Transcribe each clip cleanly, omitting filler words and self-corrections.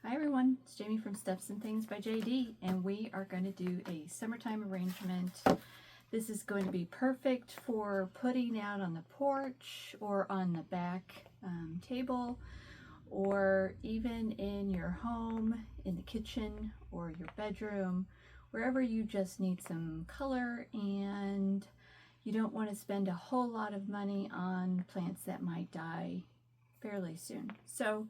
Hi everyone, it's Jamie from Steps and Things by JD, and we are going to do a summertime arrangement. This is going to be perfect for putting out on the porch or on the back table, or even in your home, in the kitchen or your bedroom, wherever you just need some color and you don't want to spend a whole lot of money on plants that might die fairly soon. So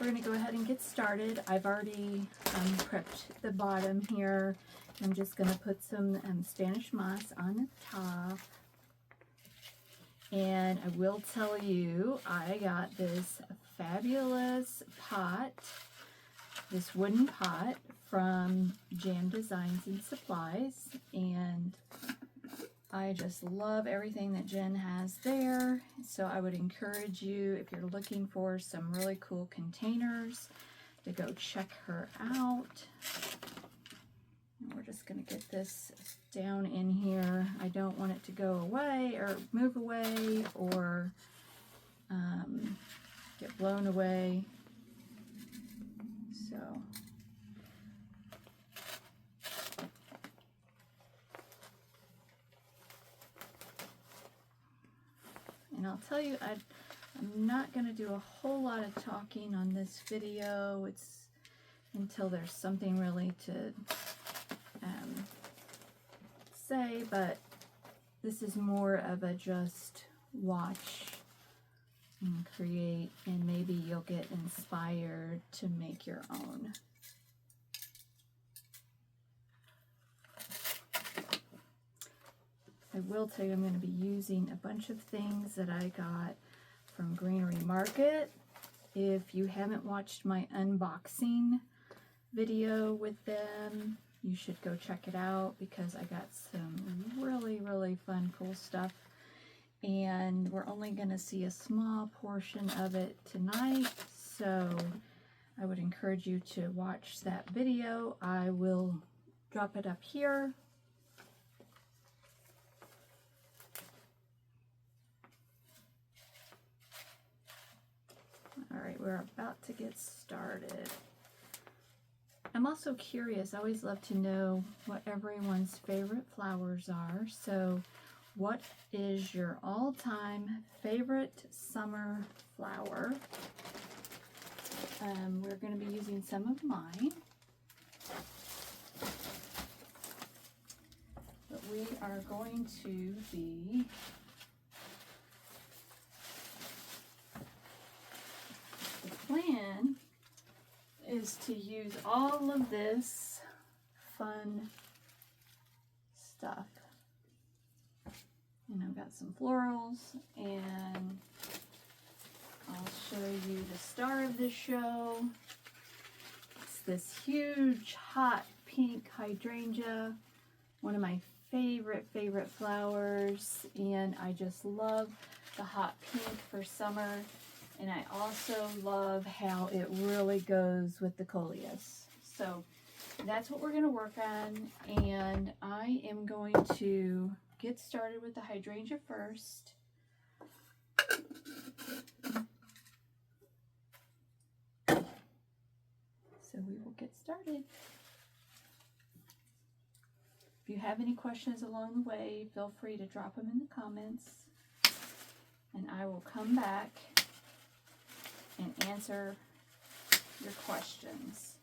we're going to go ahead and get started. I've already prepped the bottom here. I'm just going to put some Spanish moss on the top. And I will tell you, I got this fabulous pot, this wooden pot from Jam Designs and Supplies. And I just love everything that Jen has there. So I would encourage you, if you're looking for some really cool containers, to go check her out. And we're just going to get this down in here. I don't want it to go away or move away or get blown away. So and I'll tell you, I'm not going to do a whole lot of talking on this video. It's until there's something really to say, but this is more of a just watch and create, and maybe you'll get inspired to make your own. I will tell you, I'm going to be using a bunch of things that I got from Greenery Market. If you haven't watched my unboxing video with them, you should go check it out, because I got some really fun, cool stuff. And we're only going to see a small portion of it tonight, so I would encourage you to watch that video. I will drop it up here. Alright, we're about to get started. I'm also curious, I always love to know what everyone's favorite flowers are. So what is your all-time favorite summer flower? We're going to be using some of mine. But we are going to be plan is to use all of this fun stuff. And I've got some florals, and I'll show you the star of the show. It's this huge hot pink hydrangea, one of my favorite flowers, and I just love the hot pink for summer. And I also love how it really goes with the coleus. So that's what we're going to work on. And I am going to get started with the hydrangea first. So we will get started. If you have any questions along the way, feel free to drop them in the comments. And I will come back and answer your questions.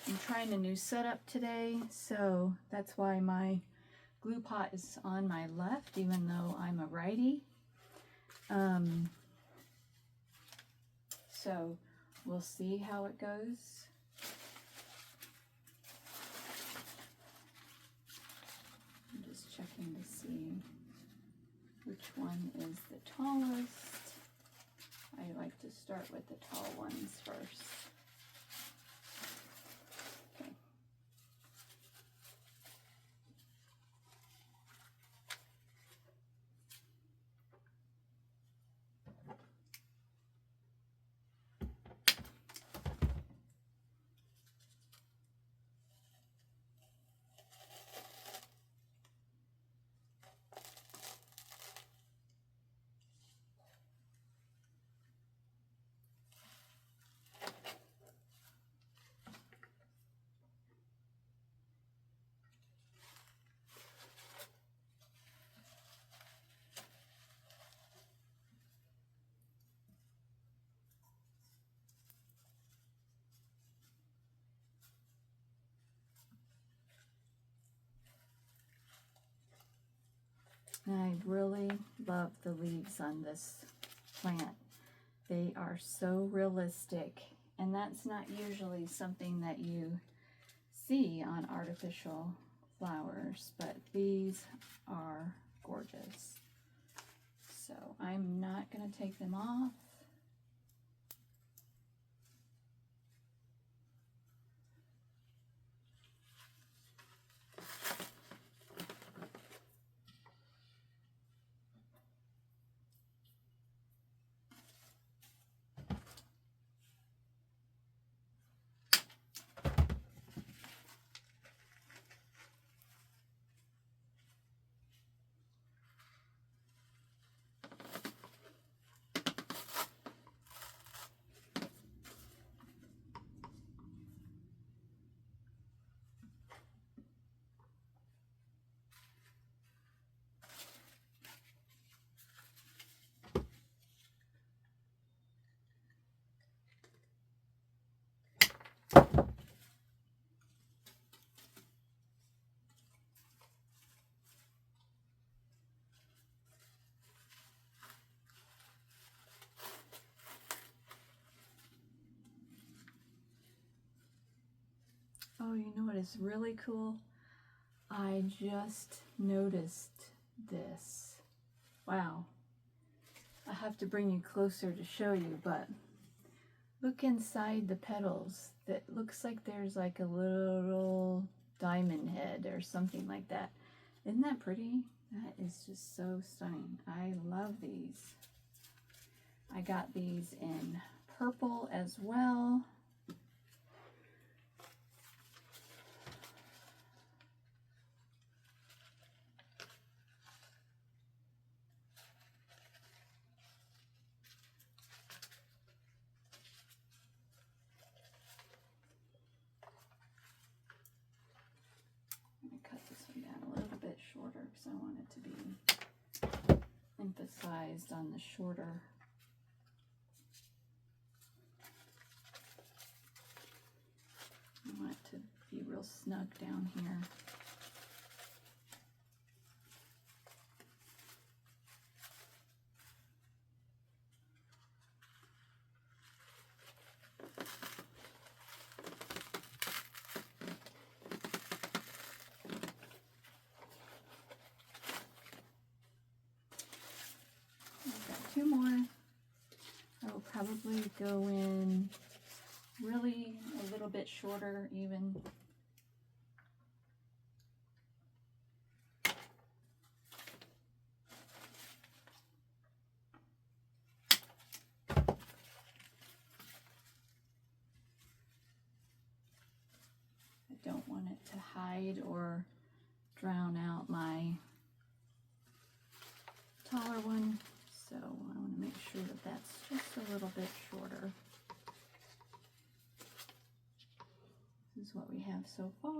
I'm trying a new setup today, so that's why my glue pot is on my left, even though I'm a righty. So we'll see how it goes. Checking to see which one is the tallest. I like to start with the tall ones first. Okay. I really love the leaves on this plant. They are so realistic, and that's not usually something that you see on artificial flowers, but these are gorgeous. So I'm not going to take them off. Oh, you know what is really cool? I just noticed this. Wow. I have to bring you closer to show you, but look inside the petals. That looks like there's like a little diamond head or something like that. Isn't that pretty? That is just so stunning. I love these. I got these in purple as well. Shorter because I want it to be emphasized on the shorter. I want it to be real snug down here. Two more. I will probably go in really a little bit shorter even. I don't want it to hide or drown out my taller one. So I want to make sure that that's just a little bit shorter. This is what we have so far.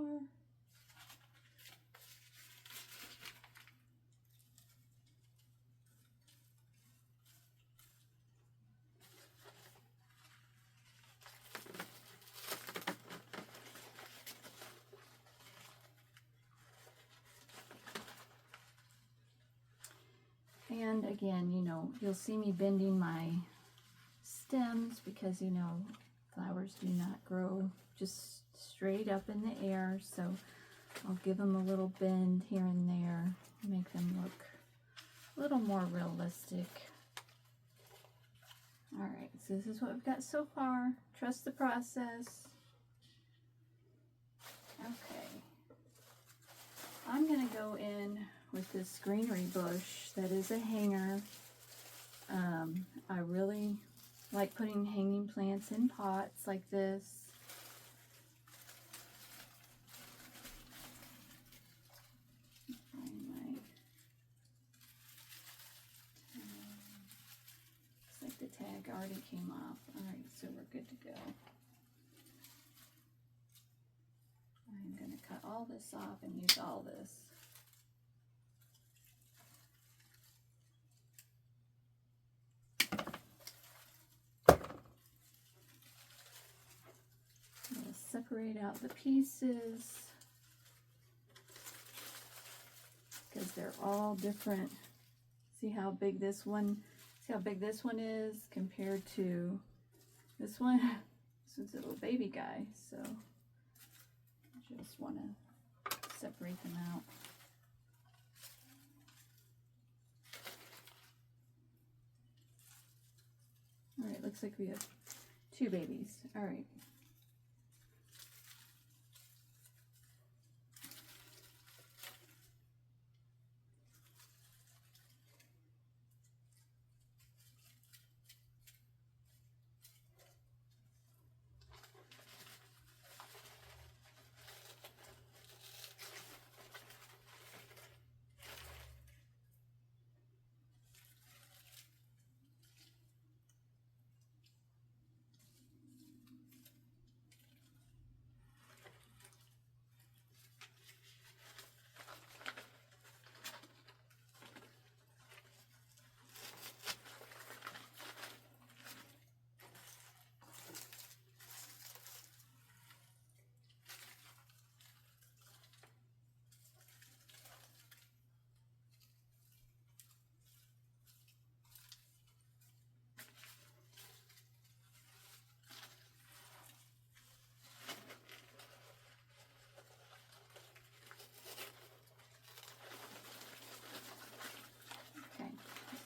And again, you know, you'll see me bending my stems because, you know, flowers do not grow just straight up in the air. So I'll give them a little bend here and there, make them look a little more realistic. All right, so this is what we've got so far. Trust the process. Okay. I'm going to go in with this greenery bush that is a hanger. I really like putting hanging plants in pots like this. Looks like the tag already came off. All right, so we're good to go. I'm going to cut all this off and use all this. Separate out the pieces. because they're all different. See how big this one is compared to this one. This one's a little baby guy, so I just want to separate them out. All right, looks like we have 2 babies. All right.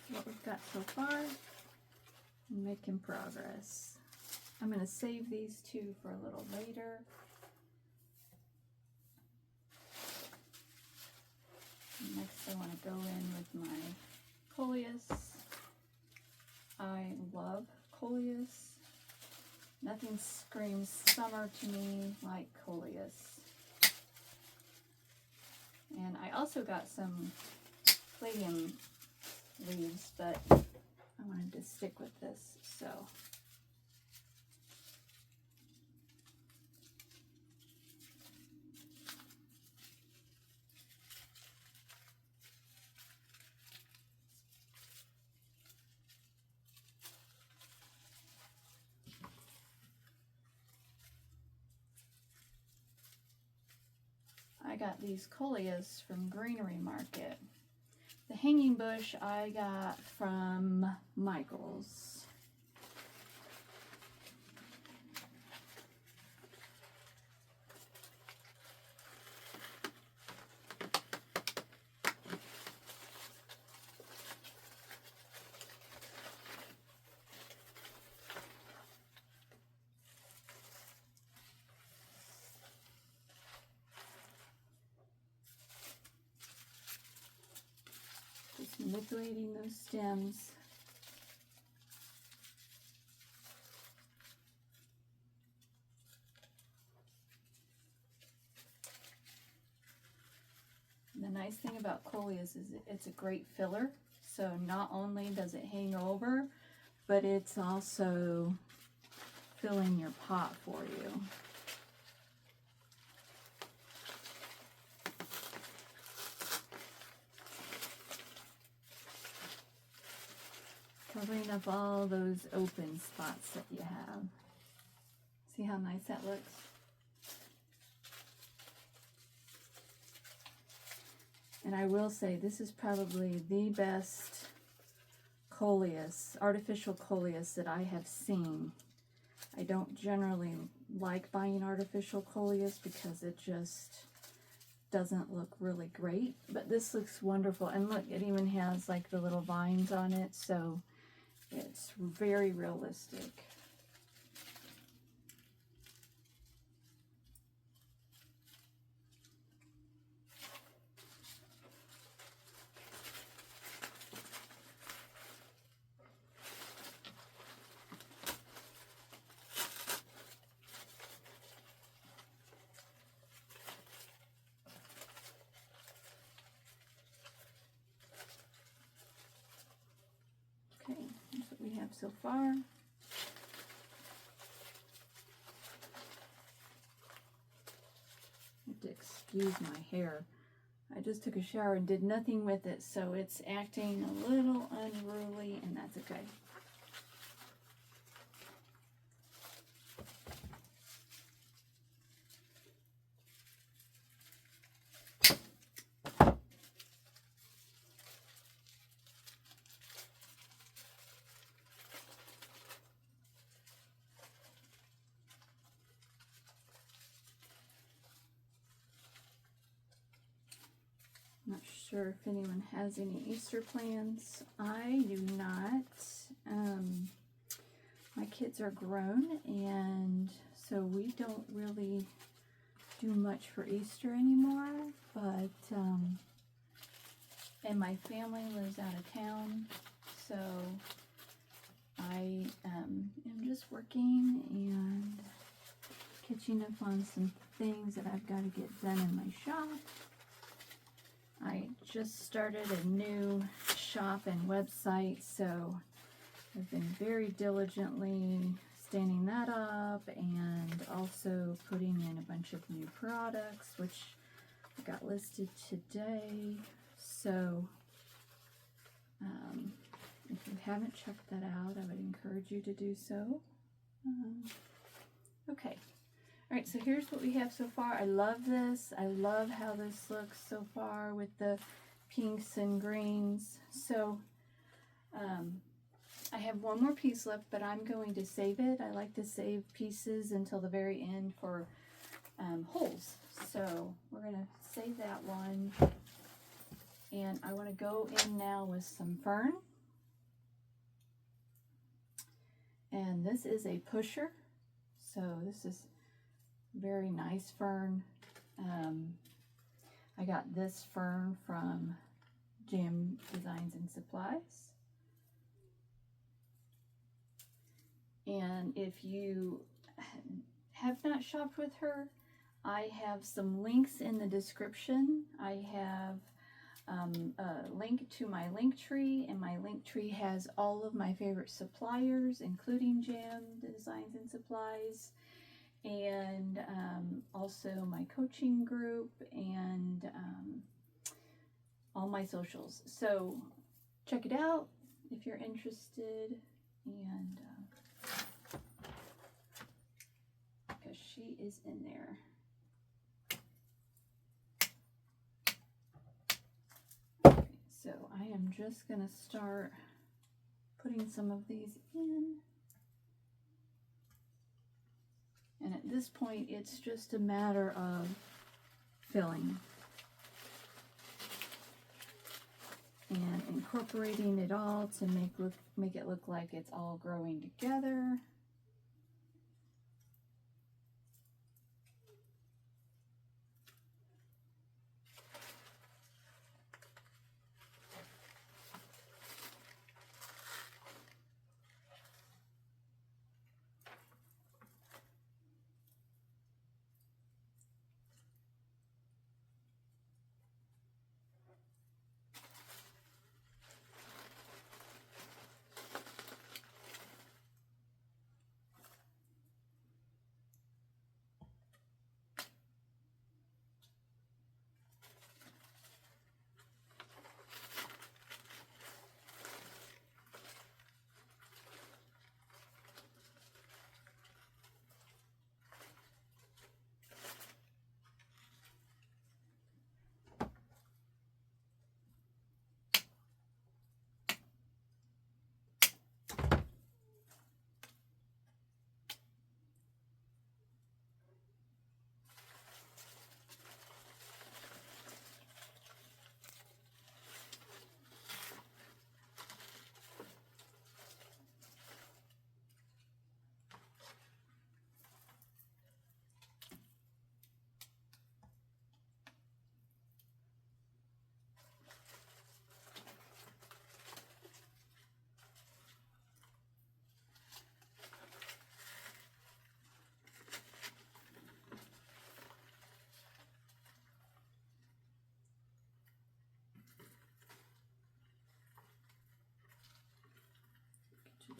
What we've got so far, making progress. I'm going to save these 2 for a little later. Next I want to go in with my coleus. I love coleus. Nothing screams summer to me like coleus. And I also got some caladium leaves, but I wanted to stick with this, so I got these coleus from Greenery Market. The hanging bush I got from Michael's. Manipulating those stems. The nice thing about coleus is it's a great filler. So not only does it hang over, but it's also filling your pot for you. Covering up all those open spots that you have. See how nice that looks? And I will say this is probably the best coleus, artificial coleus that I have seen. I don't generally like buying artificial coleus because it just doesn't look really great, but this looks wonderful. And look, it even has like the little vines on it, so it's very realistic. Okay, that's what we have so far. Have to excuse my hair. I just took a shower and did nothing with it, so it's acting a little unruly, and that's okay. sure if anyone has any Easter plans. I do not. My kids are grown, and so we don't really do much for Easter anymore, but and my family lives out of town, so I am just working and catching up on some things that I've got to get done in my shop. I just started a new shop and website, so I've been very diligently standing that up and also putting in a bunch of new products, which I got listed today. So if you haven't checked that out, I would encourage you to do so. Okay. All right, so here's what we have so far. I love this. I love how this looks so far with the pinks and greens. So I have one more piece left, but I'm going to save it. I like to save pieces until the very end for holes. So we're going to save that one. And I want to go in now with some fern. And this is a pusher. So this is very nice fern. I got this fern from Jam Designs and Supplies. And if you have not shopped with her, I have some links in the description. I have a link to my link tree, and my link tree has all of my favorite suppliers, including Jam Designs and Supplies, and also my coaching group, and all my socials. So check it out if you're interested, and because she is in there. So I am just going to start putting some of these in. And at this point, it's just a matter of filling and incorporating it all to make it look like it's all growing together.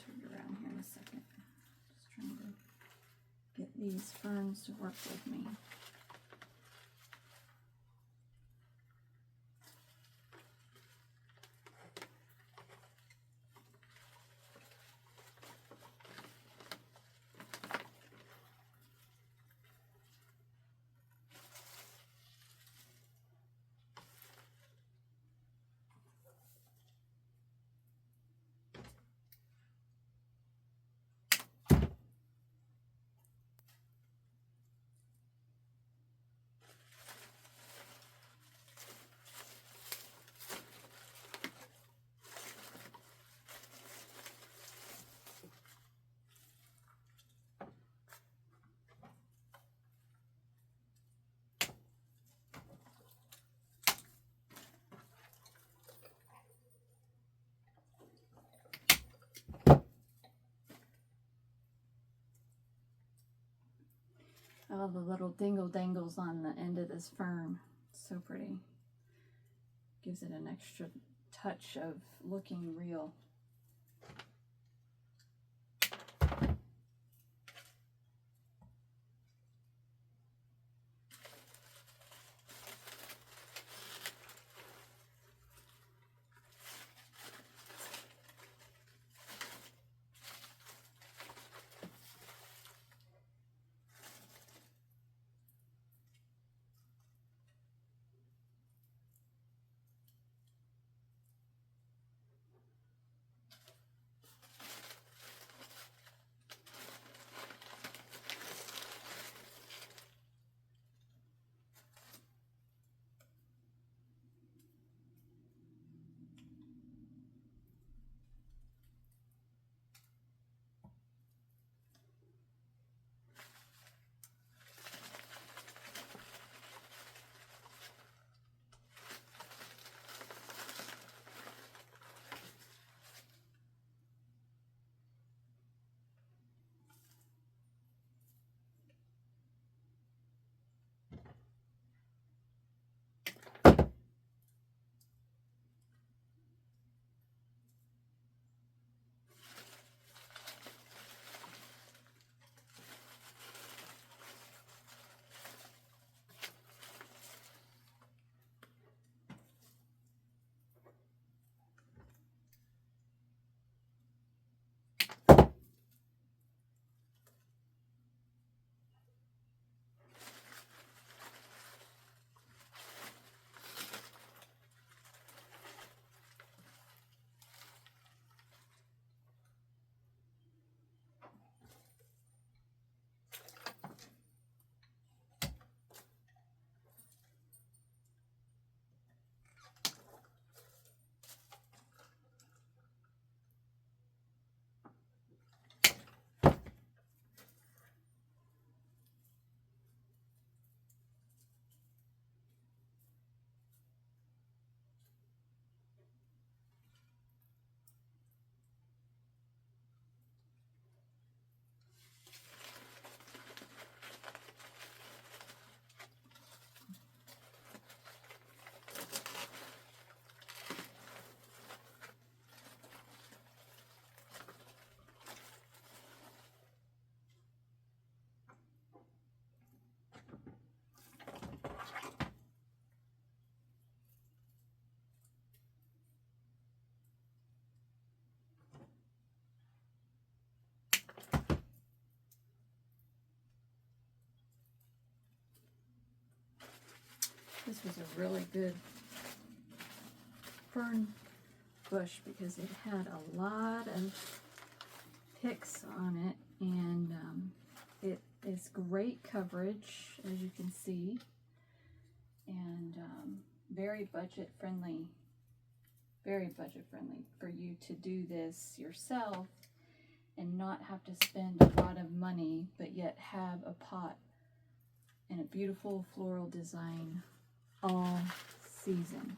Turned around here in a second. Just trying to get these ferns to work with me. all the little dingle dangles on the end of this fern. So pretty. Gives it an extra touch of looking real. This was a really good fern bush because it had a lot of picks on it, and it is great coverage, as you can see, and very budget friendly for you to do this yourself and not have to spend a lot of money, but yet have a pot and a beautiful floral design all season.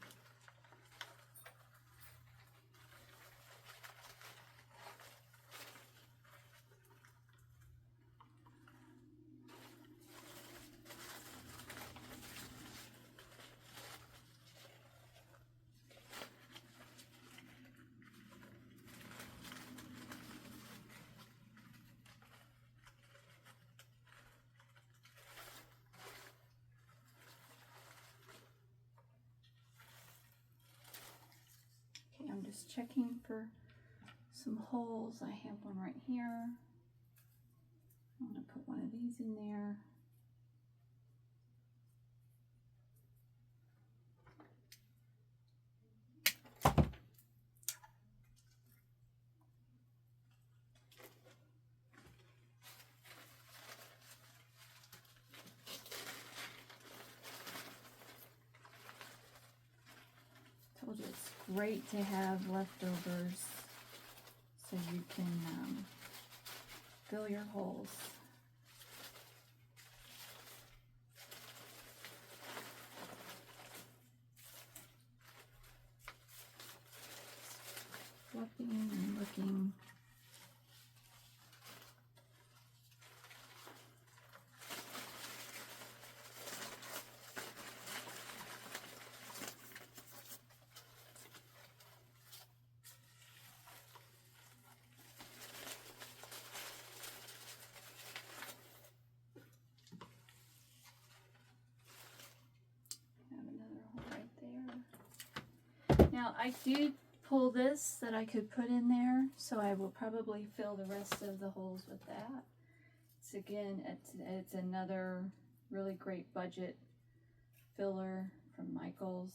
I'm just checking for some holes. I have one right here. I'm going to put one of these in there. Told you it's great to have leftovers so you can fill your holes. Fluffing and looking. Now I did pull this that I could put in there, so I will probably fill the rest of the holes with that. It's again, it's another really great budget filler from Michaels.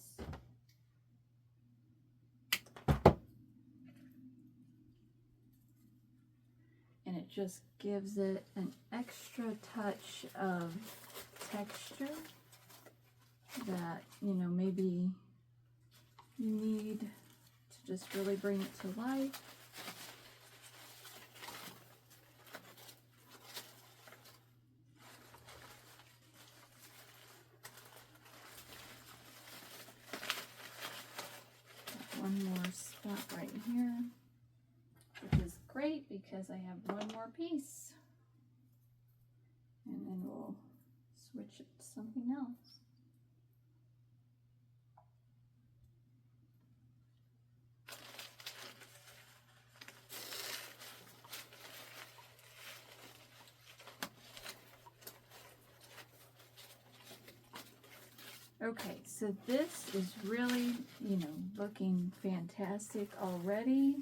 And it just gives it an extra touch of texture that, you know, maybe you need to just really bring it to life. Got one more spot right here, which is great because I have one more piece. And then we'll switch it to something else. Okay, so this is really, you know, looking fantastic already.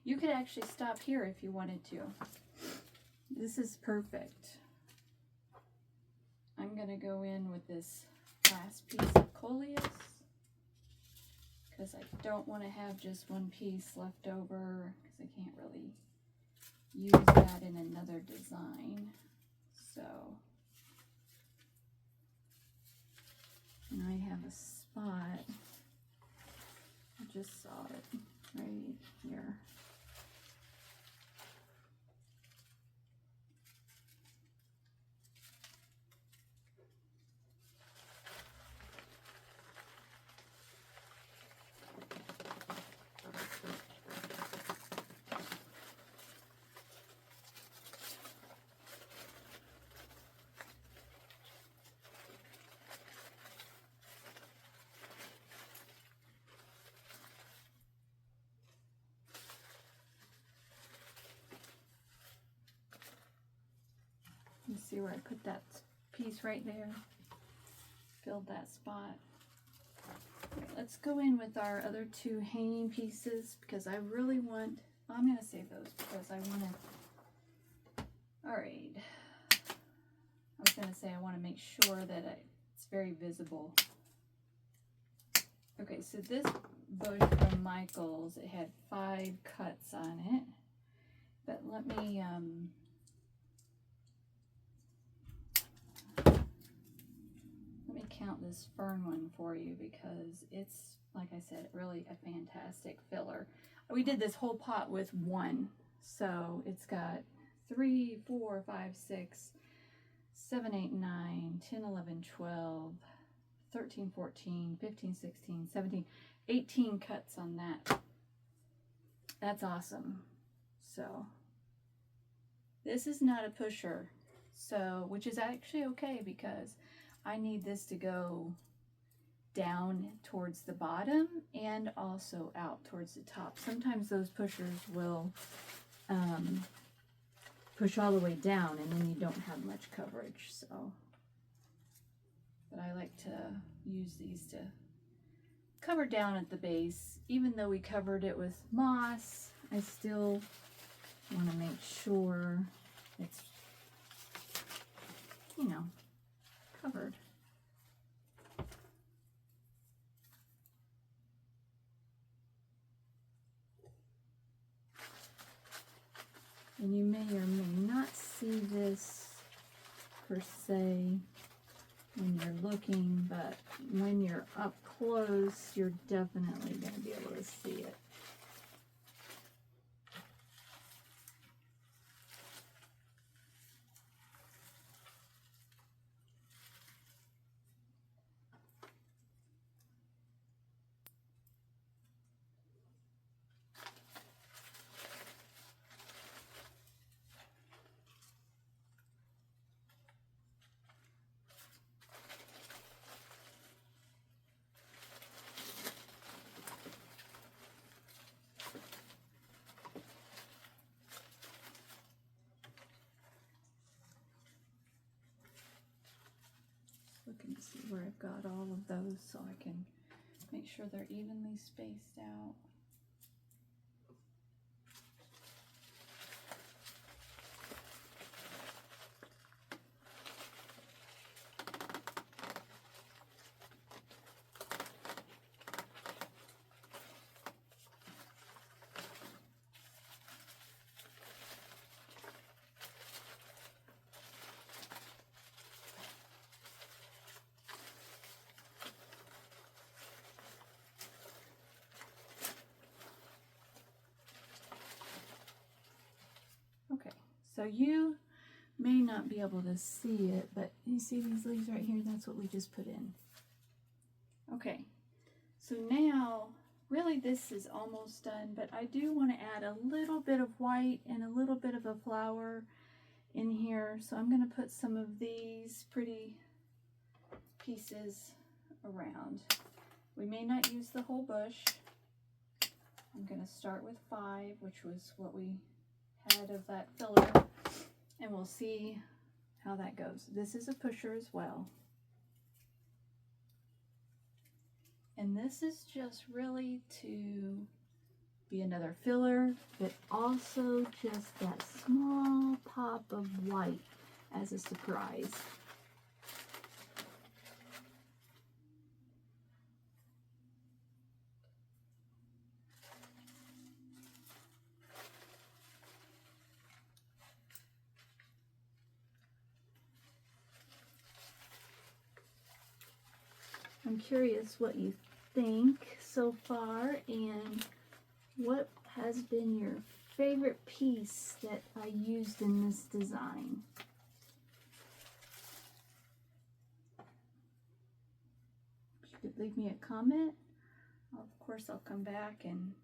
You could actually stop here if you wanted to. This is perfect. I'm going to go in with this last piece of coleus because I don't want to have just one piece left over because I can't really use that in another design. So, and I have a spot, I just saw it right here. You see where I put that piece right there? Filled that spot. Okay, let's go in with our other two hanging pieces because I really want, I'm going to save those because I want to, all right. I was going to say I want to make sure that it's very visible. Okay, so this bush from Michaels, it had 5 cuts on it, but let me, count this fern one for you because it's, like I said, really a fantastic filler. We did this whole pot with one, so it's got 3, 4, 5, 6, 7, 8, 9, 10, 11, 12, 13, 14, 15, 16, 17, 18 cuts on that. That's awesome. So this is not a pusher, so, which is actually okay because I need this to go down towards the bottom and also out towards the top. Sometimes those pushers will push all the way down and then you don't have much coverage. So, but I like to use these to cover down at the base. Even though we covered it with moss, I still want to make sure it's, you know, covered. And you may or may not see this per se when you're looking, but when you're up close, you're definitely going to be able to see it. looking to see where I've got all of those so I can make sure they're evenly spaced out. Okay, so you may not be able to see it, but you see these leaves right here? That's what we just put in. Okay, so now, really this is almost done, but I do want to add a little bit of white and a little bit of a flower in here. So I'm going to put some of these pretty pieces around. We may not use the whole bush. I'm going to start with 5, which was what we had of that filler, and we'll see how that goes. This is a pusher as well. And this is just really to be another filler, but also just that small pop of white as a surprise. I'm curious what you think so far and what has been your favorite piece that I used in this design. If you could leave me a comment, of course I'll come back and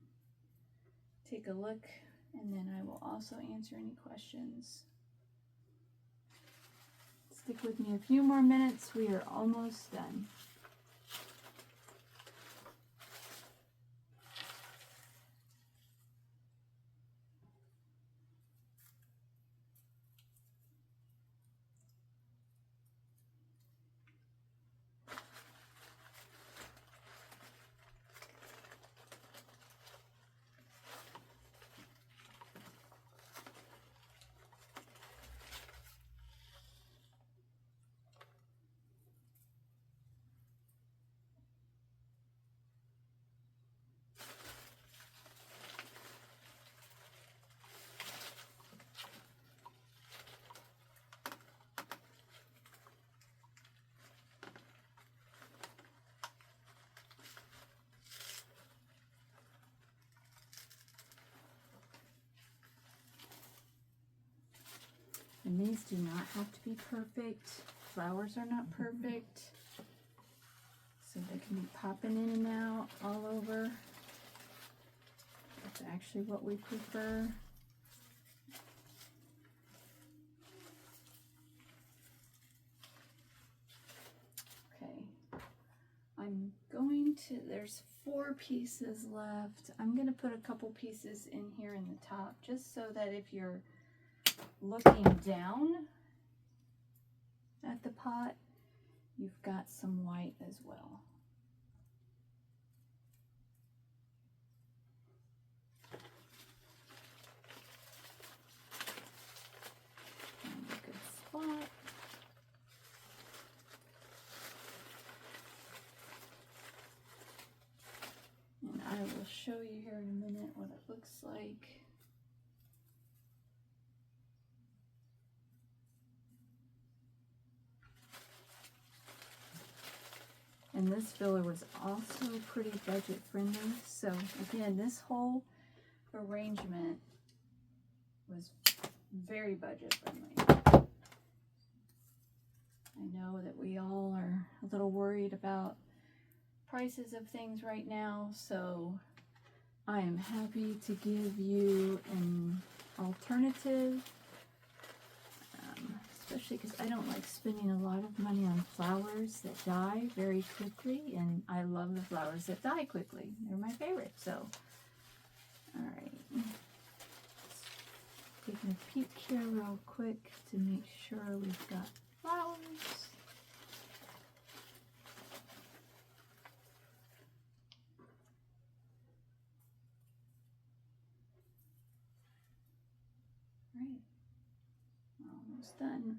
take a look, and then I will also answer any questions. Stick with me a few more minutes. We are almost done. And these do not have to be perfect. Flowers are not perfect. So they can be popping in and out all over. That's actually what we prefer. Okay. I'm going to, there's 4 pieces left. I'm going to put a couple pieces in here in the top just so that if you're looking down at the pot, you've got some white as well. Find a good spot. And I will show you here in a minute what it looks like. And this filler was also pretty budget friendly. So again, this whole arrangement was very budget friendly. I know that we all are a little worried about prices of things right now, so I am happy to give you an alternative. Especially because I don't like spending a lot of money on flowers that die very quickly, and I love the flowers that die quickly. They're my favorite. So, all right, taking a peek here real quick to make sure we've got flowers. almost done.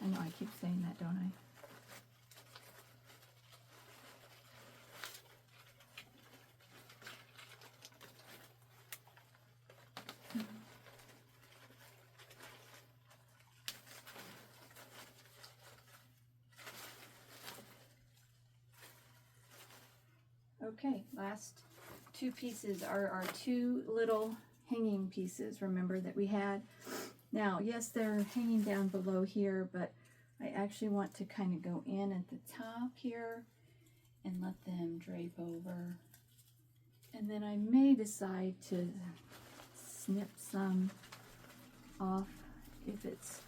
I know I keep saying that, don't I? Okay, last two pieces are our two little hanging pieces, remember, that we had. Now, yes, they're hanging down below here, but I actually want to kind of go in at the top here and let them drape over. And then I may decide to snip some off if it's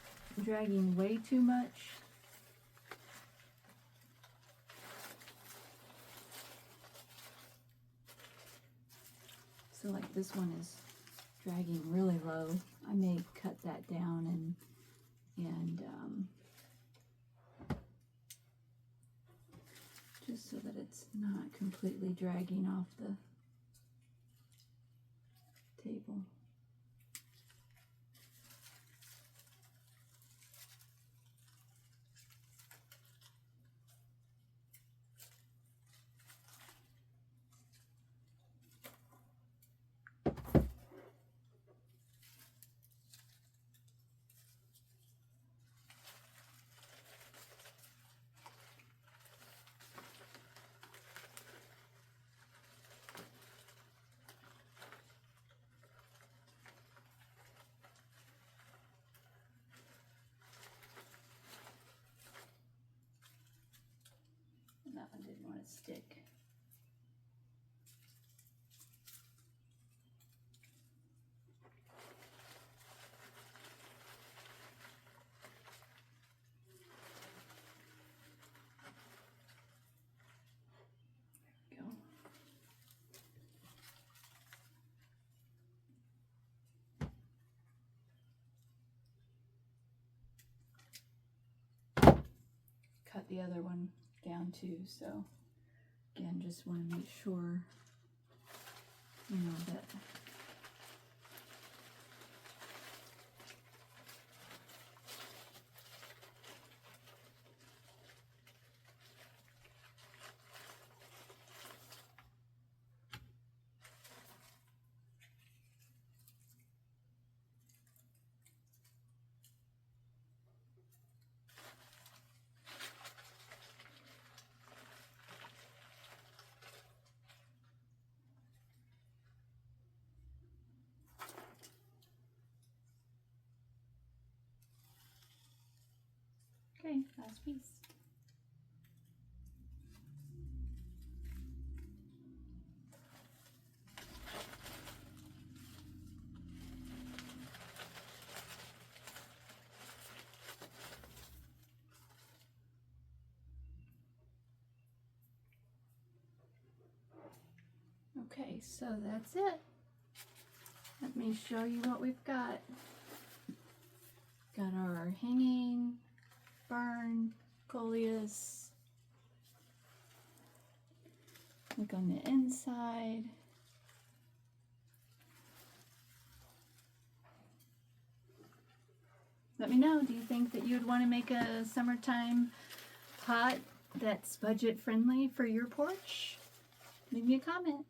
dragging way too much. So like this one is dragging really low. I may cut that down and just so that it's not completely dragging off the table. That one didn't want to stick. There we go. Cut the other one down too, so again, just want to make sure, you know, that okay, last piece. Okay, so that's it. Let me show you what we've got. Got our hanging, fern, coleus. Look on the inside. Let me know, do you think that you'd want to make a summertime pot that's budget friendly for your porch? Leave me a comment.